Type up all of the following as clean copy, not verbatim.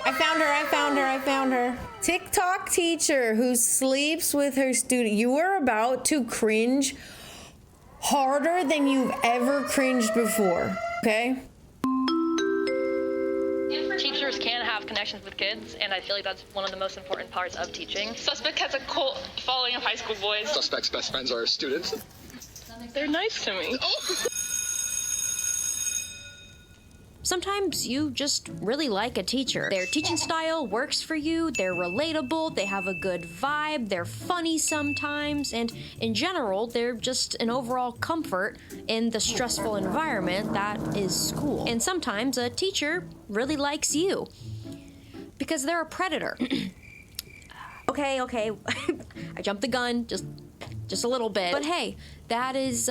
I found her. TikTok teacher who sleeps with her student. You are about to cringe harder than you've ever cringed before, okay? Teachers can have connections with kids, and I feel like that's one of the most important parts of teaching. Suspect has a cult following of high school boys. Suspect's best friends are students. They're nice to me. Sometimes you just really like a teacher. Their teaching style works for you, they're relatable, they have a good vibe, they're funny sometimes, and in general, they're just an overall comfort in the stressful environment that is school. And sometimes a teacher really likes you because they're a predator. Okay, I jumped the gun just a little bit. But hey, that is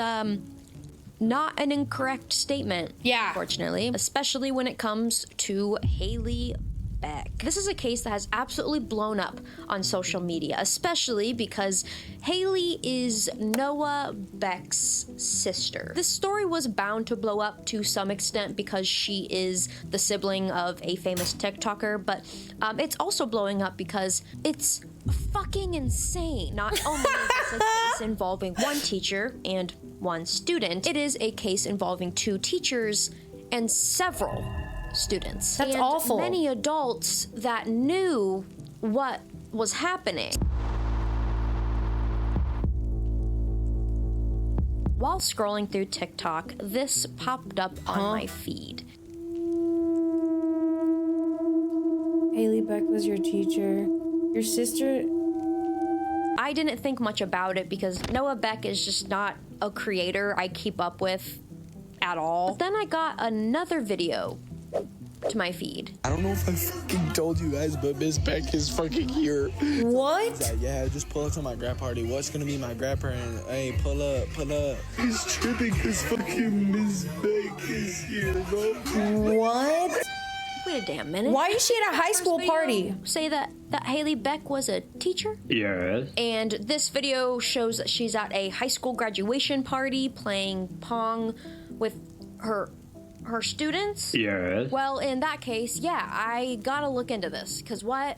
not an incorrect statement, unfortunately, especially when it comes to Haley Beck. This is a case that has absolutely blown up on social media, especially because Haley is Noah Beck's sister. This story was bound to blow up to some extent because she is the sibling of a famous TikToker, but it's also blowing up because it's fucking insane. Not only is this a case involving one teacher and one student, it is a case involving two teachers and several students. That's awful. Many adults that knew what was happening. While scrolling through TikTok, this popped up on my feed. Haley Beck was your teacher. Your sister... I didn't think much about it because Noah Beck is just not a creator I keep up with at all. But then I got another video to my feed. I don't know if I fucking told you guys, but Miss Beck is fucking here. What? Like, yeah, just pull up to my grad party. What's gonna be my grad party? Hey, pull up. He's tripping because fucking Miss Beck is here, bro. What? Wait a damn minute. Why is she at a high school party? Say that Haley Beck was a teacher? Yes. And this video shows that she's at a high school graduation party playing Pong with her students? Yes. Well, in that case, yeah, I gotta look into this. Cause what?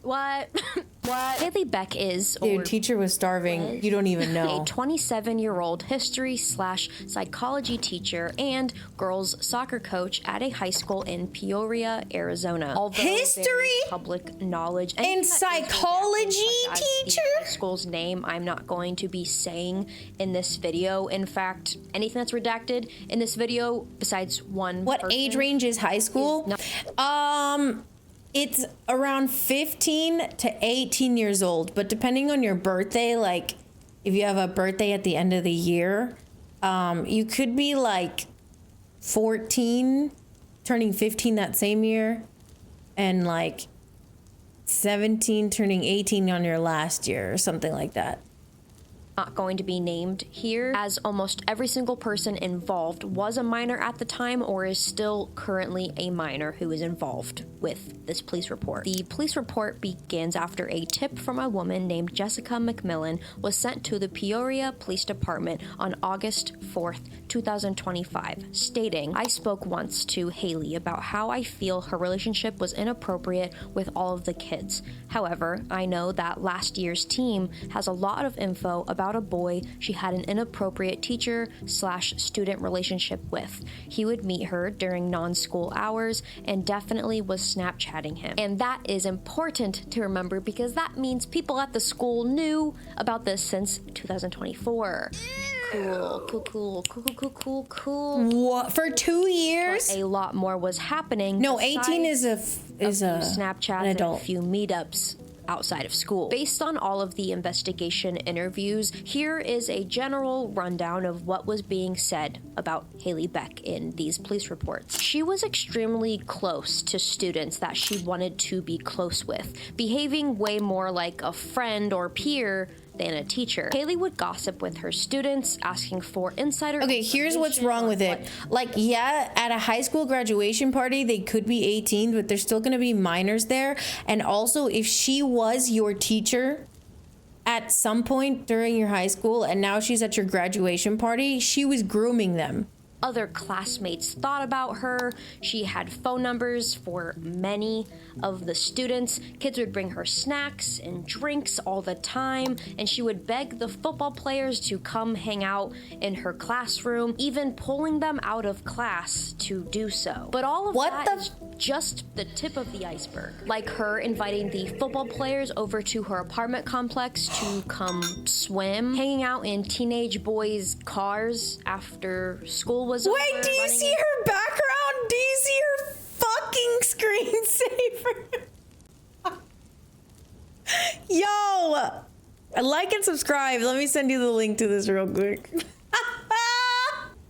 Haley Beck is, Dude, teacher was starving. You don't even know. A 27-year-old history/psychology teacher and girls soccer coach at a high school in Peoria, Arizona. Although history? Public knowledge. And psychology teacher? The high school's name I'm not going to be saying in this video. In fact, anything that's redacted in this video besides one What age range is high school? It's around 15 to 18 years old, but depending on your birthday, like if you have a birthday at the end of the year, you could be like 14, turning 15 that same year, and like 17, turning 18 on your last year or something like that. Not going to be named here, as almost every single person involved was a minor at the time or is still currently a minor who is involved with this police report. The police report begins after a tip from a woman named Jessica McMillan was sent to the Peoria Police Department on August 4th, 2025, stating, "I spoke once to Haley about how I feel her relationship was inappropriate with all of the kids. However, I know that last year's team has a lot of info about a boy she had an inappropriate teacher/student relationship with. He would meet her during non-school hours and definitely was Snapchatting him." And that is important to remember because that means people at the school knew about this since 2024. Cool. What? For 2 years? But a lot more was happening. No, 18 is a Snapchat an adult. and a few meetups outside of school. Based on all of the investigation interviews, here is a general rundown of what was being said about Haley Beck in these police reports. She was extremely close to students that she wanted to be close with, behaving way more like a friend or peer than a teacher. Haley would gossip with her students, asking for insider Okay, here's what's wrong with it. Like, yeah, at a high school graduation party, they could be 18, but there's still gonna be minors there. And also, if she was your teacher at some point during your high school and now she's at your graduation party, she was grooming them. other classmates thought about her. She had phone numbers for many of the students. Kids would bring her snacks and drinks all the time, and she would beg the football players to come hang out in her classroom, even pulling them out of class to do so. But all of that is just the tip of the iceberg. Like her inviting the football players over to her apartment complex to come swim, hanging out in teenage boys' cars after school was over. Wait, do you see her background? Do you see her fucking screensaver? Yo, like and subscribe. Let me send you the link to this real quick.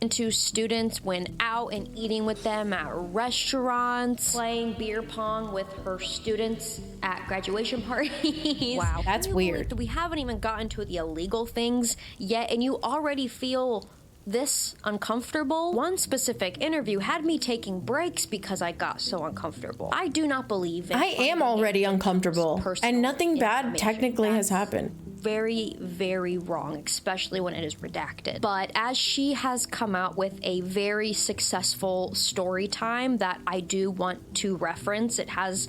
Two students went out and eating with them at restaurants, playing beer pong with her students at graduation parties. Wow, that's weird. We haven't even gotten to the illegal things yet, and you already feel this uncomfortable. One specific interview had me taking breaks because I got so uncomfortable. I do not believe in I am already uncomfortable, and nothing bad technically has happened. Very, very wrong, especially when it is redacted. But as she has come out with a very successful story time that I do want to reference, it has,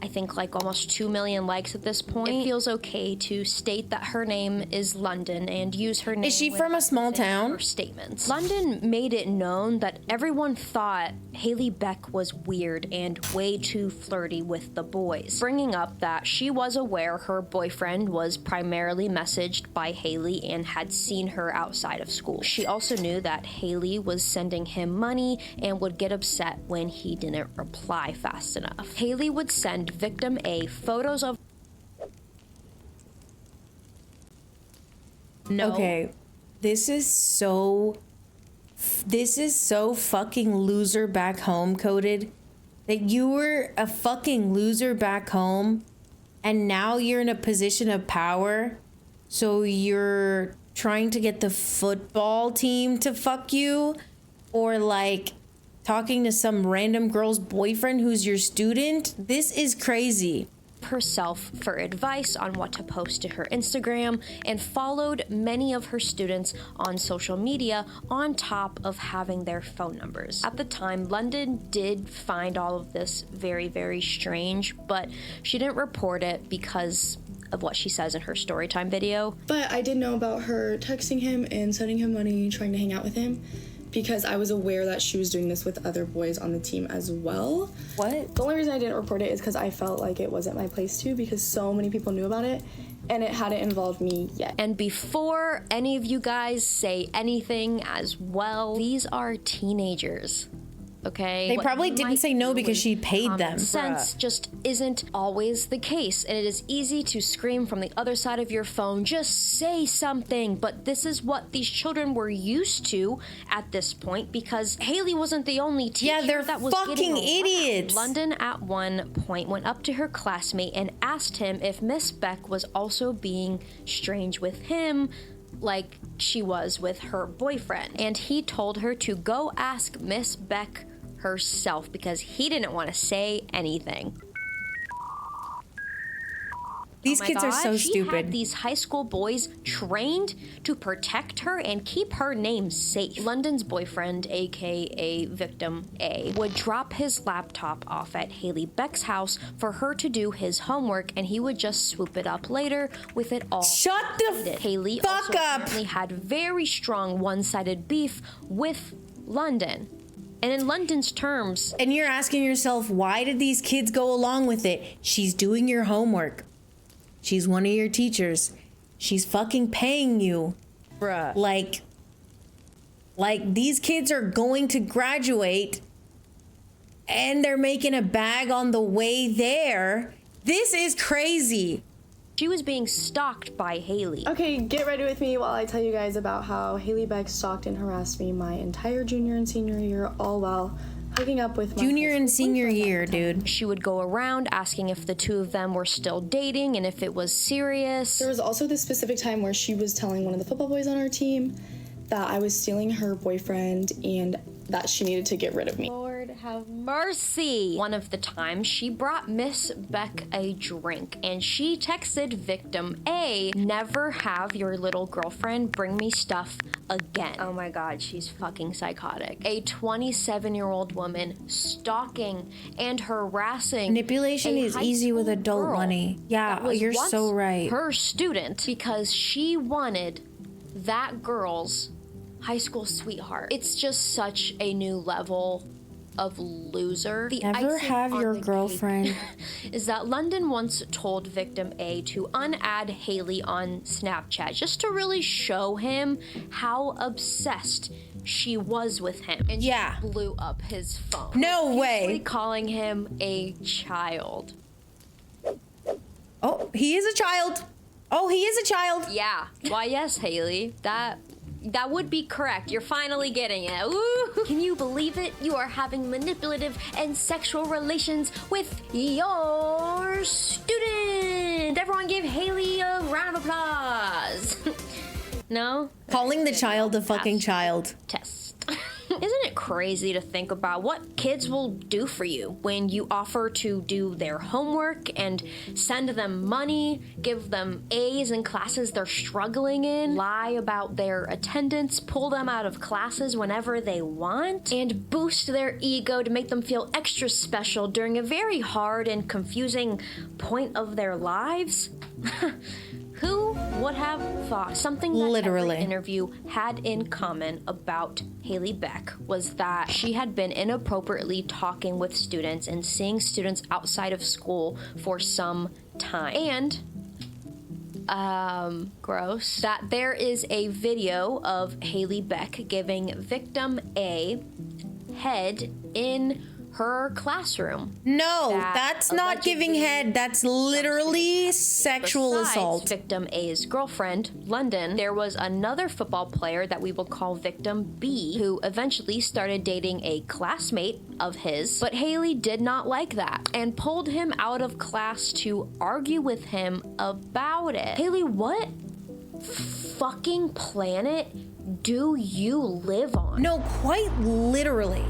I think, like almost 2 million likes at this point. It feels okay to state that her name is London and use her name. Is she from a small town? Her statements. London made it known that everyone thought Haley Beck was weird and way too flirty with the boys, bringing up that she was aware her boyfriend was primarily messaged by Haley and had seen her outside of school. She also knew that Haley was sending him money and would get upset when he didn't reply fast enough. Haley would send victim A photos of Okay, this is so fucking loser back home coded that you were a fucking loser back home and now you're in a position of power, so you're trying to get the football team to fuck you, or like talking to some random girl's boyfriend who's your student. This is crazy. Herself for advice on what to post to her Instagram, and followed many of her students on social media on top of having their phone numbers. At the time, London did find all of this very, very strange, but she didn't report it because of what she says in her storytime video. But I did know about her texting him and sending him money, trying to hang out with him, because I was aware that she was doing this with other boys on the team as well. What? The only reason I didn't report it is because I felt like it wasn't my place to, because so many people knew about it and it hadn't involved me yet. And before any of you guys say anything as well, these are teenagers. Okay. They probably didn't say no because she paid them. Sense just isn't always the case, and it is easy to scream from the other side of your phone, just say something. But this is what these children were used to at this point, because Haley wasn't the only teacher that was fucking idiots. London at one point went up to her classmate and asked him if Miss Beck was also being strange with him, like she was with her boyfriend. And he told her to go ask Miss Beck herself because he didn't want to say anything. These kids are so stupid. She had these high school boys trained to protect her and keep her name safe. London's boyfriend, aka victim A, would drop his laptop off at Haley Beck's house for her to do his homework, and he would just swoop it up later with it all. Shut the Haley fuck also up. apparently had very strong one-sided beef with London. And in London's terms... And you're asking yourself, why did these kids go along with it? She's doing your homework. She's one of your teachers. She's fucking paying you. Bruh. Like these kids are going to graduate and they're making a bag on the way there. This is crazy. She was being stalked by Haley. Okay, get ready with me while I tell you guys about how Haley Beck stalked and harassed me my entire junior and senior year, all while hooking up with my junior and senior year, dude. She would go around asking if the two of them were still dating and if it was serious. There was also this specific time where she was telling one of the football boys on our team that I was stealing her boyfriend and that she needed to get rid of me. Lord have mercy. One of the times, she brought Miss Beck a drink, and she texted victim A, never have your little girlfriend bring me stuff again. Oh my god, she's fucking psychotic. A 27-year-old woman stalking and harassing. Manipulation is easy with adult money. Yeah, you're so right. Her student, because she wanted that girl's high school sweetheart. It's just such a new level of loser. The Never icing have on your the girlfriend. cake is that London once told victim A to unadd Haley on Snapchat just to really show him how obsessed she was with him. And she blew up his phone. No way. Calling him a child. Oh, he is a child. Oh, he is a child. Yeah. Why, yes, Haley. That would be correct. You're finally getting it. Ooh. Can you believe it? You are having manipulative and sexual relations with your student. Everyone give Haley a round of applause. No? Calling the child a fucking child. Test. Isn't it crazy to think about what kids will do for you when you offer to do their homework and send them money, give them A's in classes they're struggling in, lie about their attendance, pull them out of classes whenever they want, and boost their ego to make them feel extra special during a very hard and confusing point of their lives? Who would have thought? Something that every interview had in common about Haley Beck was that she had been inappropriately talking with students and seeing students outside of school for some time. And gross, that there is a video of Haley Beck giving victim A head in her classroom. No, that's not giving head. That's literally sexual assault. Victim A's girlfriend, London, there was another football player that we will call victim B, who eventually started dating a classmate of his, but Haley did not like that and pulled him out of class to argue with him about it. Haley, what fucking planet do you live on? No, quite literally.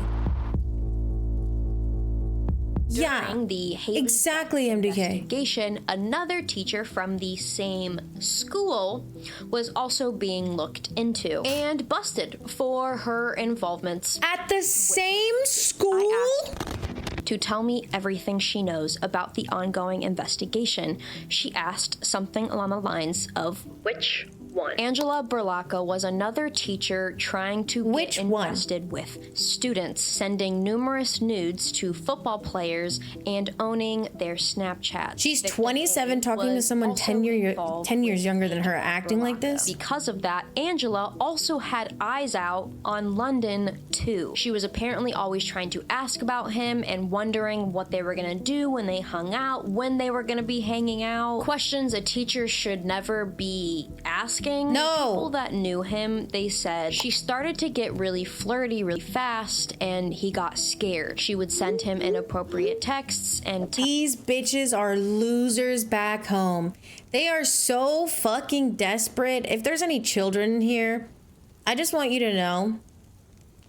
During the Haley exactly, MDK. Investigation, another teacher from the same school was also being looked into and busted for her involvements. At the same school? To tell me everything she knows about the ongoing investigation. She asked something along the lines of, which one? Angela Berlacca was another teacher trying to get invested with students, sending numerous nudes to football players and owning their Snapchat. She's 27 talking to someone 10 years younger than her, acting like this? Because of that, Angela also had eyes out on London too. She was apparently always trying to ask about him and wondering what they were gonna do when they hung out, when they were gonna be hanging out. Questions a teacher should never be asking. No. People that knew him, they said she started to get really flirty really fast and he got scared. She would send him inappropriate texts and these bitches are losers back home. They are so fucking desperate. If there's any children in here, I just want you to know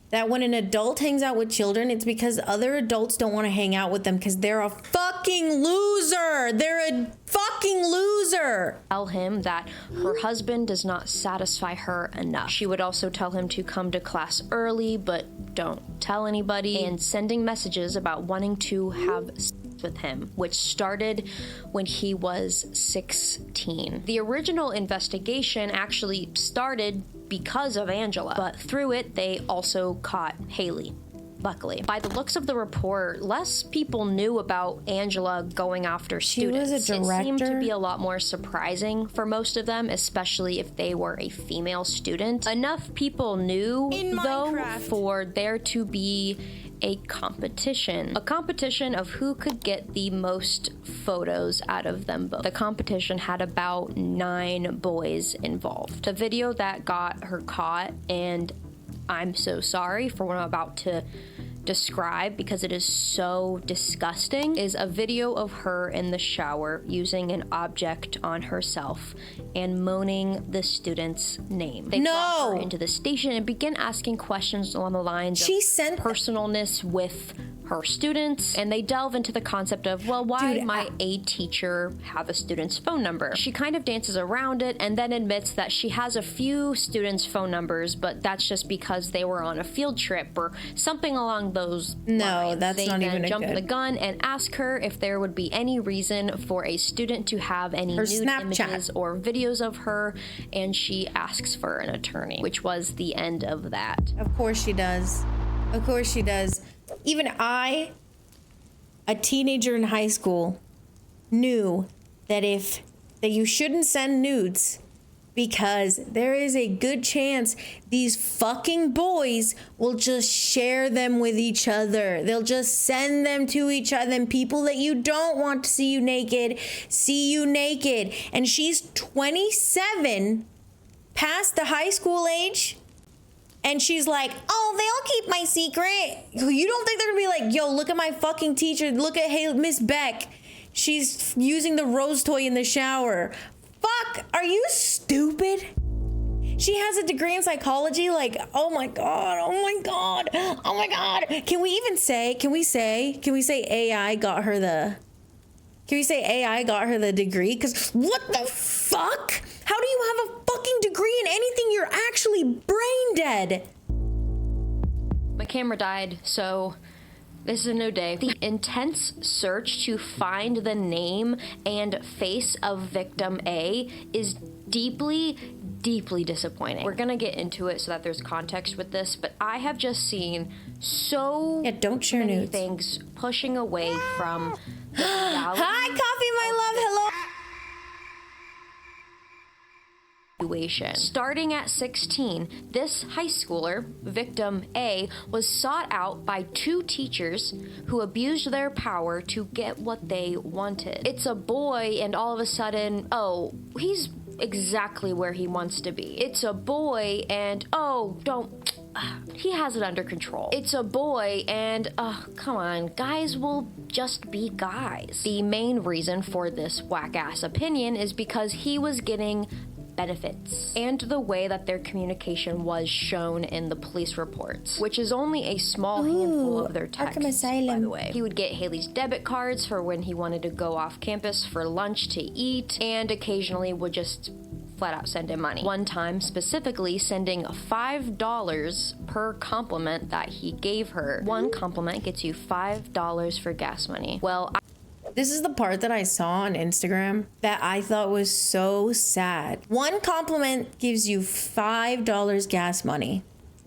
that when an adult hangs out with children, it's because other adults don't want to hang out with them because they're a fucking loser. They're a fucking loser. Tell him that her husband does not satisfy her enough. She would also tell him to come to class early, but don't tell anybody, and sending messages about wanting to have sex with him, which started when he was 16. The original investigation actually started because of Angela, but through it, they also caught Haley. Luckily. By the looks of the report, less people knew about Angela going after students. She was a director. It seemed to be a lot more surprising for most of them, especially if they were a female student. Enough people knew, though, for there to be a competition of who could get the most photos out of them both. The competition had about 9 boys involved. The video that got her caught, and I'm so sorry for what I'm about to describe because it is so disgusting, is a video of her in the shower using an object on herself and moaning the student's name. They brought her into the station and began asking questions along the lines of personalness with her students, and they delve into the concept of, well, why Dude, might a teacher have a student's phone number? She kind of dances around it and then admits that she has a few students' phone numbers, but that's just because they were on a field trip or something along those lines. That's they not then even a jump good. the gun and ask her if there would be any reason for a student to have any Her nude Snapchat. images or videos of her, and she asks for an attorney, which was the end of that. Of course she does. Of course she does. Even I, a teenager in high school, knew that you shouldn't send nudes because there is a good chance these fucking boys will just share them with each other. They'll just send them to each other, and people that you don't want to see you naked, see you naked. And she's 27, past the high school age. And she's like, oh, they'll keep my secret. You don't think they're gonna be like, yo, look at my fucking teacher. Look at, hey, Miss Beck. She's using the rose toy in the shower. Fuck, are you stupid? She has a degree in psychology. Like, oh my God, oh my God, oh my God. Can we say AI got her the, degree? Because what the fuck? How do you have a fucking degree in anything? You're actually brain dead. My camera died, so this is a new day. The intense search to find the name and face of victim A is deeply, deeply disappointing. We're gonna get into it so that there's context with this, but I have just seen so don't share many nudes. things pushing away from the reality. Hi, Coffee, my love. Hello. Starting at 16, this high schooler, victim A, was sought out by two teachers who abused their power to get what they wanted. It's a boy, and all of a sudden, oh, he's exactly where he wants to be. It's a boy, and oh, he has it under control. It's a boy, and come on, guys will just be guys. The main reason for this whack-ass opinion is because he was getting benefits, and the way that their communication was shown in the police reports, which is only a small handful of their texts, by the way. He would get Haley's debit cards for when he wanted to go off campus for lunch to eat, and occasionally would just flat out send him money. One time, specifically, sending $5 per compliment that he gave her. One compliment gets you $5 for gas money. Well, This is the part that I saw on Instagram that I thought was so sad. One compliment gives you $5 gas money.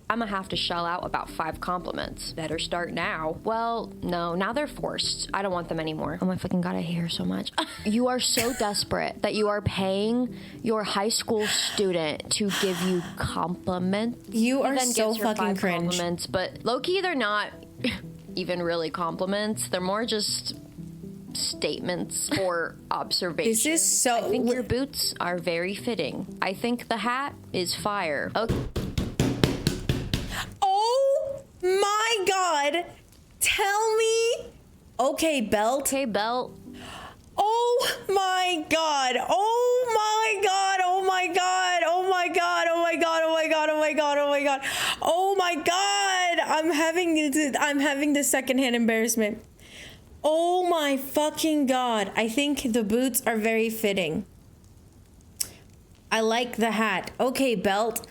I'm gonna have to shell out about 5 compliments. Better start now. Well, no, now they're forced. I don't want them anymore. Oh my fucking God, I hate her so much. You are so desperate that you are paying your high school student to give you compliments. You are Then so gives her fucking 5 cringe. compliments, but low-key, they're not even really compliments. They're more just statements or observations. This is so... I think your boots are very fitting. I think the hat is fire. Okay. Oh my God. Tell me. Okay, belt. Okay, belt. Oh my God. Oh my God. Oh my God. Oh my God. Oh my God. Oh my God. Oh my God. Oh my God. Oh my God. I'm having the secondhand embarrassment. Oh my fucking God. I think the boots are very fitting. I like the hat. Okay, belt.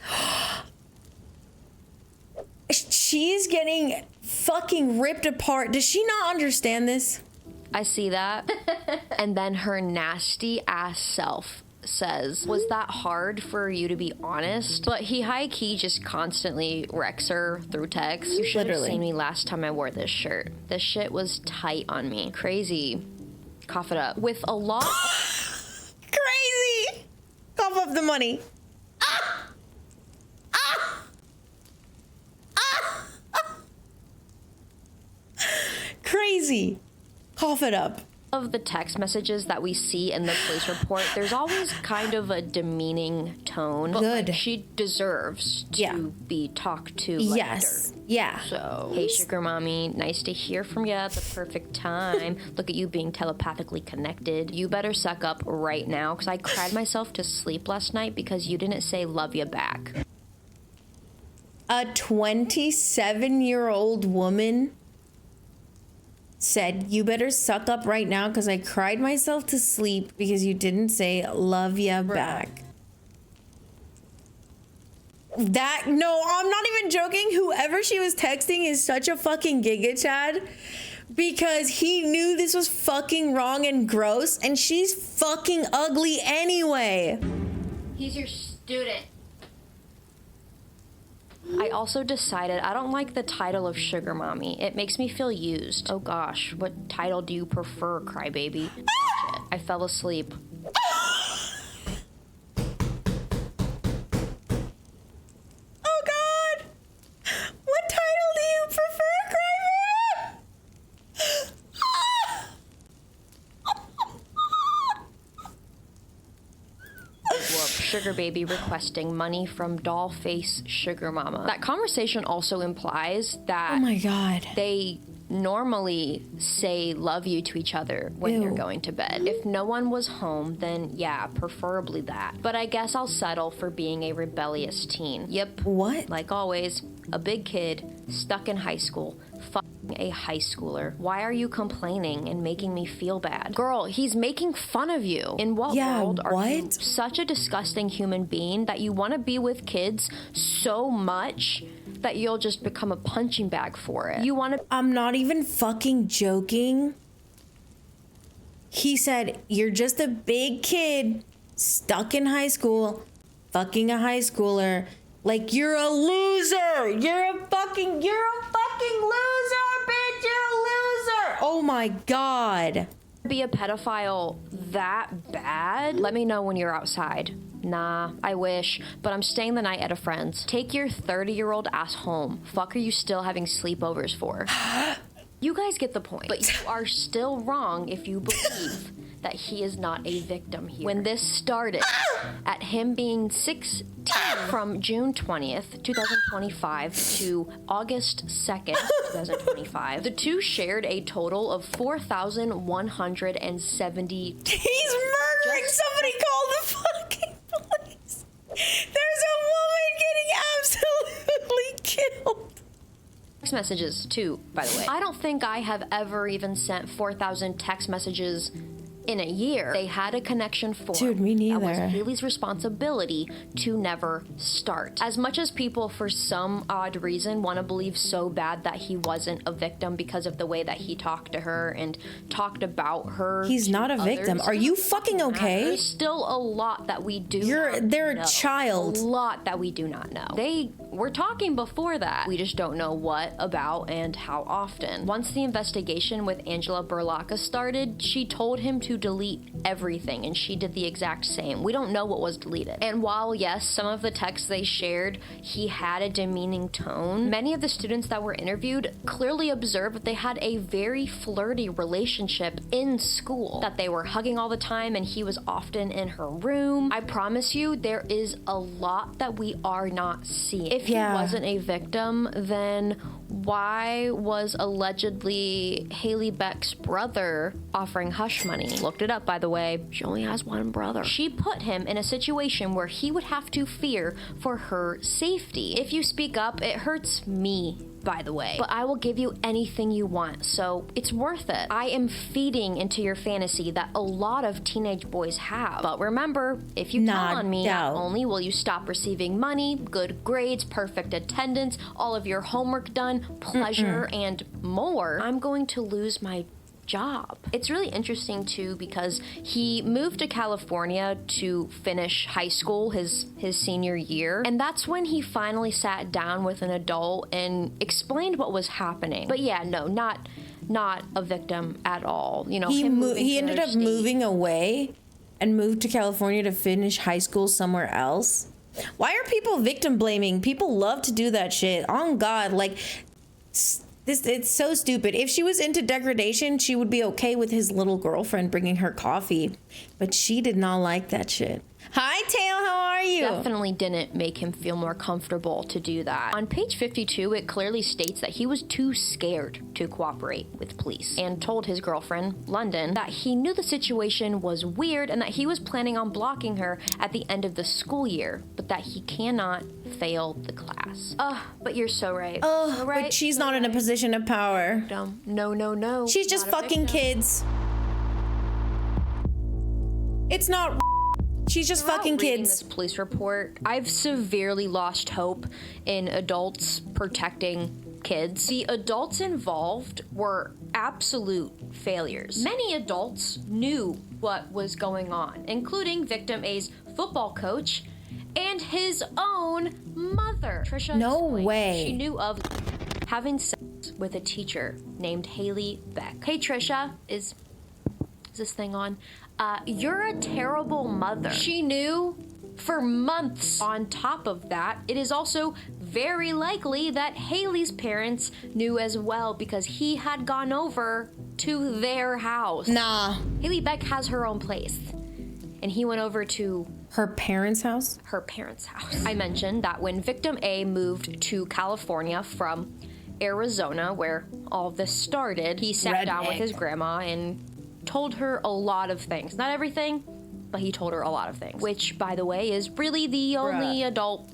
She's getting fucking ripped apart. Does she not understand this? I see that. And then her nasty ass self says, was that hard for you to be honest? But he high-key just constantly wrecks her through text. You should have seen me last time I wore this shirt. This shit was tight on me. Crazy. Cough it up. With a lot... Crazy! Cough up the money. Ah! Ah! Ah! Ah! Crazy. Cough it up. Of the text messages that we see in the police report, there's always kind of a demeaning tone. But Good. like, she deserves to be talked to like Yes. dirt. Yeah. So, hey, sugar mommy, nice to hear from you at the perfect time. Look at you being telepathically connected. You better suck up right now, because I cried myself to sleep last night because you didn't say love you back. A 27-year-old woman said, "You better suck up right now because I cried myself to sleep because you didn't say love ya back." That, no, I'm not even joking. Whoever she was texting is such a fucking Giga Chad, because he knew this was fucking wrong and gross, and she's fucking ugly anyway. He's your student. I also decided I don't like the title of sugar mommy. It makes me feel used. Oh gosh, what title do you prefer, crybaby? I fell asleep. Oh god! What title do you prefer, crybaby? Sugar baby requesting money from doll face sugar mama. That conversation also implies that Oh my god. they normally say love you to each other when they're going to bed. If no one was home, then yeah, preferably that. But I guess I'll settle for being a rebellious teen. Yep. What? Like always, a big kid stuck in high school. A high schooler. Why are you complaining and making me feel bad? Girl, he's making fun of you. In what world are you such a disgusting human being that you want to be with kids so much that you'll just become a punching bag for it? You want to... I'm not even fucking joking. He said, "You're just a big kid stuck in high school, fucking a high schooler. Like, you're a loser. You're a fucking loser, bitch. You're a loser." Oh my god. Be a pedophile that bad? Let me know when you're outside. Nah, I wish, but I'm staying the night at a friend's. Take your 30-year-old ass home. Fuck are you still having sleepovers for? You guys get the point, but you are still wrong if you believe that he is not a victim here. When this started, at him being 16 from June 20th, 2025 to August 2nd, 2025, the two shared a total of 4,170. He's murdering somebody. Call the fucking police. There's a woman getting absolutely killed. Text messages too, by the way. I don't think I have ever even sent 4,000 text messages in a year. They had a connection for. Dude, me neither. That was Haley's responsibility to never start. As much as people, for some odd reason, want to believe so bad that he wasn't a victim because of the way that he talked to her and talked about her. He's not a victim. Are you fucking okay? There's still a lot that we do. They're a child. A lot that we do not know. They were talking before that. We just don't know what about and how often. Once the investigation with Angela Berlacca started, she told him to delete everything, and she did the exact same. We don't know what was deleted. And while yes, some of the texts they shared, he had a demeaning tone, many of the students that were interviewed clearly observed that they had a very flirty relationship in school, that they were hugging all the time and he was often in her room. I promise you, there is a lot that we are not seeing. If he wasn't a victim, then why was allegedly Haley Beck's brother offering hush money? Looked it up, by the way. She only has one brother. She put him in a situation where he would have to fear for her safety. If you speak up, it hurts me, by the way, but I will give you anything you want, so it's worth it. I am feeding into your fantasy that a lot of teenage boys have. But remember, if you tell on me, not only will you stop receiving money, good grades, perfect attendance, all of your homework done, pleasure, and more, I'm going to lose my job. It's really interesting too because he moved to California to finish high school his senior year, and that's when he finally sat down with an adult and explained what was happening. But yeah, no, not a victim at all. You know, he ended up moving away and moved to California to finish high school somewhere else. Why are people victim blaming? People love to do that shit. On God, like it's so stupid. If she was into degradation, she would be okay with his little girlfriend bringing her coffee, but she did not like that shit. Hi, Tail. How are you? Definitely didn't make him feel more comfortable to do that. On page 52, it clearly states that he was too scared to cooperate with police and told his girlfriend, London, that he knew the situation was weird and that he was planning on blocking her at the end of the school year, but that he cannot fail the class. But you're so right. Oh, So right, but she's so not in a right. position of power. Dumb. No. She's just Not a fucking victim. kids. It's not. She's just Throughout fucking reading kids. This police report, I've severely lost hope in adults protecting kids. The adults involved were absolute failures. Many adults knew what was going on, including victim A's football coach and his own mother. Trisha No explained way. she knew of having sex with a teacher named Haley Beck. Hey Trisha, is this thing on? You're a terrible mother. She knew for months. On top of that, it is also very likely that Haley's parents knew as well because he had gone over to their house. Nah. Haley Beck has her own place, and he went over to Her parents' house? her parents' house. I mentioned that when victim A moved to California from Arizona, where all this started, he sat down with Redneck. his grandma and told her a lot of things. Not everything, but he told her a lot of things. Which, by the way, is really the only adult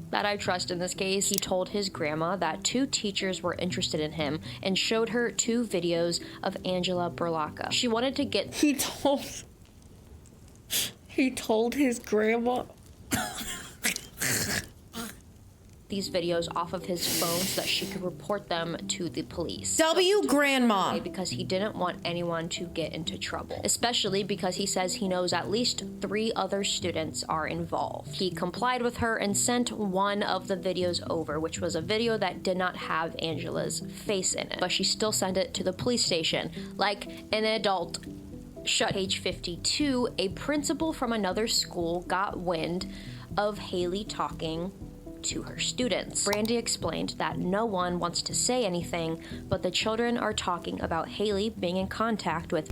that I trust in this case. He told his grandma that 2 teachers were interested in him and showed her 2 videos of Angela Berlacca. She wanted to get He told his grandma. these videos off of his phone so that she could report them to the police. Grandma. Because he didn't want anyone to get into trouble, especially because he says he knows at least 3 other students are involved. He complied with her and sent one of the videos over, which was a video that did not have Angela's face in it, but she still sent it to the police station like an adult. Shut. Page 52, a principal from another school got wind of Haley talking to her students. Brandy explained that no one wants to say anything, but the children are talking about Haley being in contact with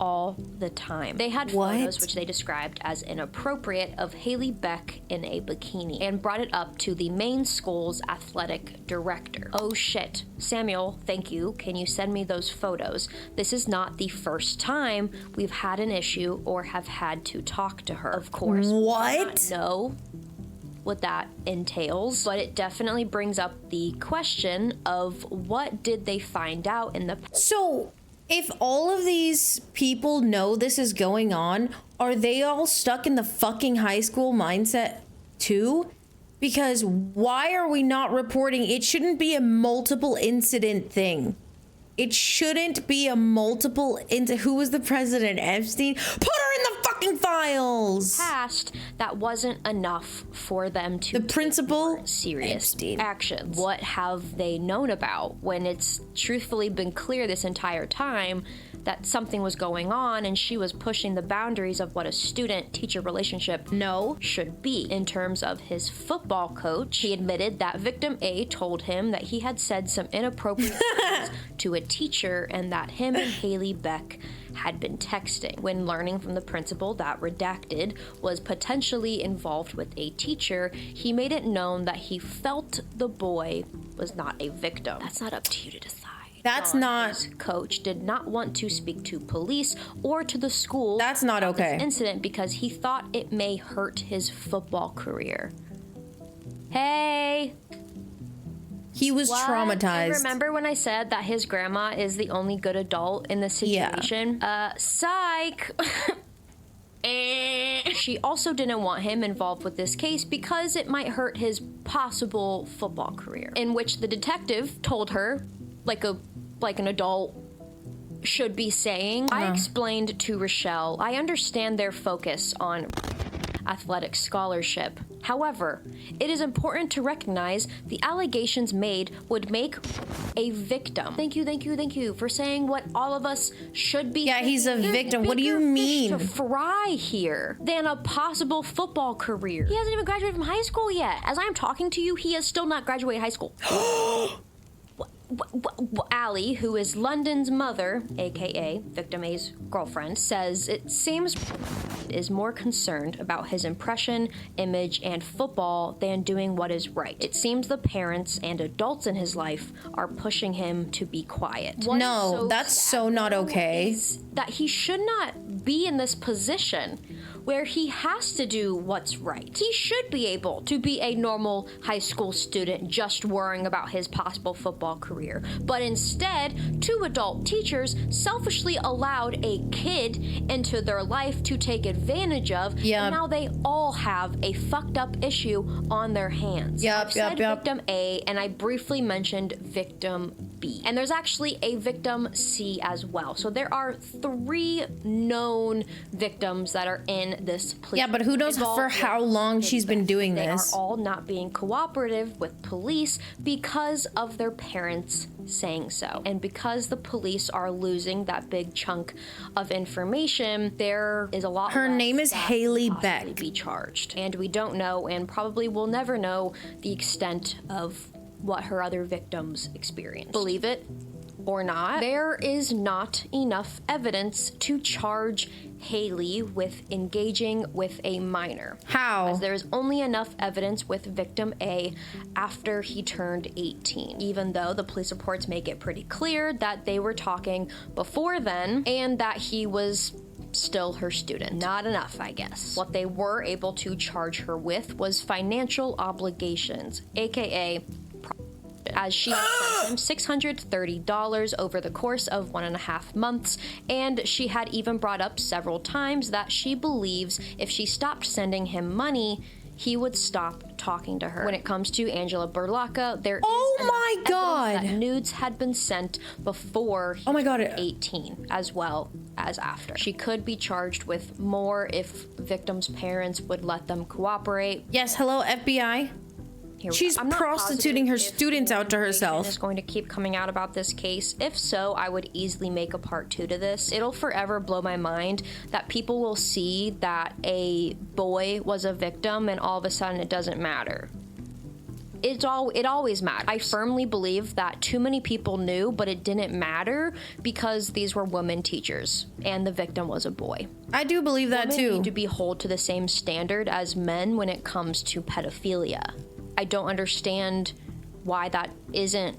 all the time. They had photos which they described as inappropriate of Haley Beck in a bikini and brought it up to the main school's athletic director. Oh shit. Samuel, thank you. Can you send me those photos? This is not the first time we've had an issue or have had to talk to her. Of course. What? No. What that entails, but it definitely brings up the question of what did they find out in the So, if all of these people know this is going on, are they all stuck in the fucking high school mindset too? Because why are we not reporting? It shouldn't be a multiple incident thing. It shouldn't be a multiple into who was the president, Epstein? Put her in the fucking files. past that wasn't enough for them to The principal, take serious Epstein. actions. What have they known about when it's truthfully been clear this entire time that something was going on and she was pushing the boundaries of what a student-teacher relationship should be. In terms of his football coach, he admitted that victim A told him that he had said some inappropriate things to a teacher and that him and Haley Beck had been texting. When learning from the principal that Redacted was potentially involved with a teacher, he made it known that he felt the boy was not a victim. That's not up to you to decide. That's not. His coach did not want to speak to police or to the school. That's not about okay. this incident because he thought it may hurt his football career. Hey. He was What? traumatized. And remember when I said that his grandma is the only good adult in this situation? Psych. She also didn't want him involved with this case because it might hurt his possible football career, in which the detective told her, like an adult should be saying. I explained to Rochelle, I understand their focus on athletic scholarship. However, it is important to recognize the allegations made would make a victim. Thank you for saying what all of us should be. Yeah, he's a There's victim. What do you bigger mean? fish to fry here than a possible football career. He hasn't even graduated from high school yet. As I'm talking to you, he has still not graduated high school. Allie, who is London's mother, aka victim A's girlfriend, says it seems is more concerned about his impression, image, and football than doing what is right. It seems the parents and adults in his life are pushing him to be quiet. What No, is so that's sad, so not though, okay. is that he should not be in this position where he has to do what's right. He should be able to be a normal high school student just worrying about his possible football career. But instead, two adult teachers selfishly allowed a kid into their life to take advantage of, and now they all have a fucked up issue on their hands. I've said victim A, and I briefly mentioned victim B. And there's actually a victim C as well. So there are 3 known victims that are in this police. Yeah, but who knows for how long she's been doing this? They are all not being cooperative with police because of their parents saying so. And because the police are losing that big chunk of information, there is a lot Her less name is that Haley could possibly Beck. be charged. And we don't know, and probably will never know, the extent of what her other victims experienced. Believe it or not, there is not enough evidence to charge Haley with engaging with a minor. How? As there is only enough evidence with victim A after he turned 18, even though the police reports make it pretty clear that they were talking before then and that he was still her student. Not enough, I guess. What they were able to charge her with was financial obligations, aka as she sent him $630 over the course of 1.5 months, and she had even brought up several times that she believes if she stopped sending him money, he would stop talking to her. When it comes to Angela Berlocca, there is enough evidence that nudes had been sent before he was 18, as well as after. She could be charged with more if victims' parents would let them cooperate. Yes, hello FBI. She's prostituting her students out to herself. Is going to keep coming out about this case. If so, I would easily make a part 2 to this. It'll forever blow my mind that people will see that a boy was a victim and all of a sudden it doesn't matter. It always matters. I firmly believe that too many people knew, but it didn't matter because these were women teachers and the victim was a boy. I do believe that Women too. need to be held to the same standard as men when it comes to pedophilia. I don't understand why that isn't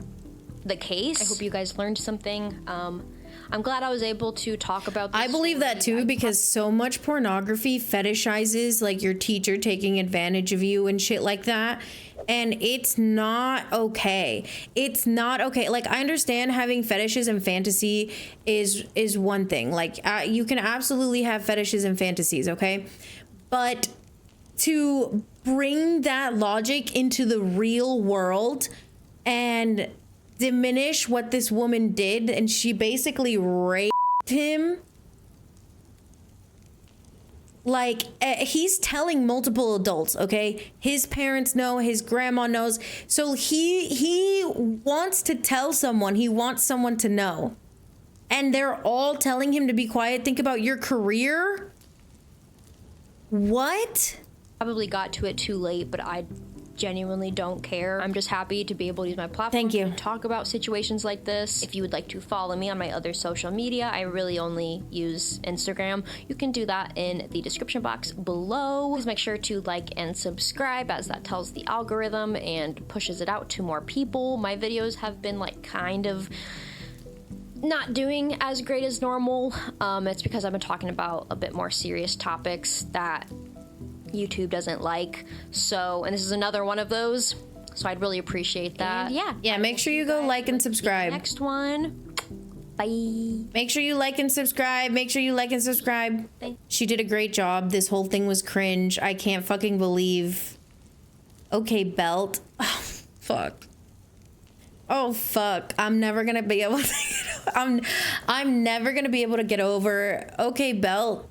the case. I hope you guys learned something. I'm glad I was able to talk about this. I believe that too, because so much pornography fetishizes like your teacher taking advantage of you and shit like that. And it's not okay. It's not okay. Like, I understand having fetishes and fantasy is one thing. Like, you can absolutely have fetishes and fantasies, okay? But to bring that logic into the real world and diminish what this woman did, and she basically raped him. Like, he's telling multiple adults, okay? His parents know, his grandma knows. So he wants to tell someone, he wants someone to know. And they're all telling him to be quiet. Think about your career. What? Probably got to it too late, but I genuinely don't care. I'm just happy to be able to use my platform to talk about situations like this. If you would like to follow me on my other social media, I really only use Instagram. You can do that in the description box below. Please make sure to like and subscribe, as that tells the algorithm and pushes it out to more people. My videos have been like kind of not doing as great as normal. It's because I've been talking about a bit more serious topics that YouTube doesn't like. So, and this is another one of those, so I'd really appreciate that. And yeah, make sure you go like and subscribe. Next one. Bye. Make sure you like and subscribe. Make sure you like and subscribe. She did a great job. This whole thing was cringe. I can't fucking believe. Okay, belt. Oh, fuck. Oh, fuck. I'm never gonna be able to I'm never gonna be able to get over okay, belt.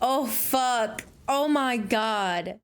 Oh, fuck. Oh my God.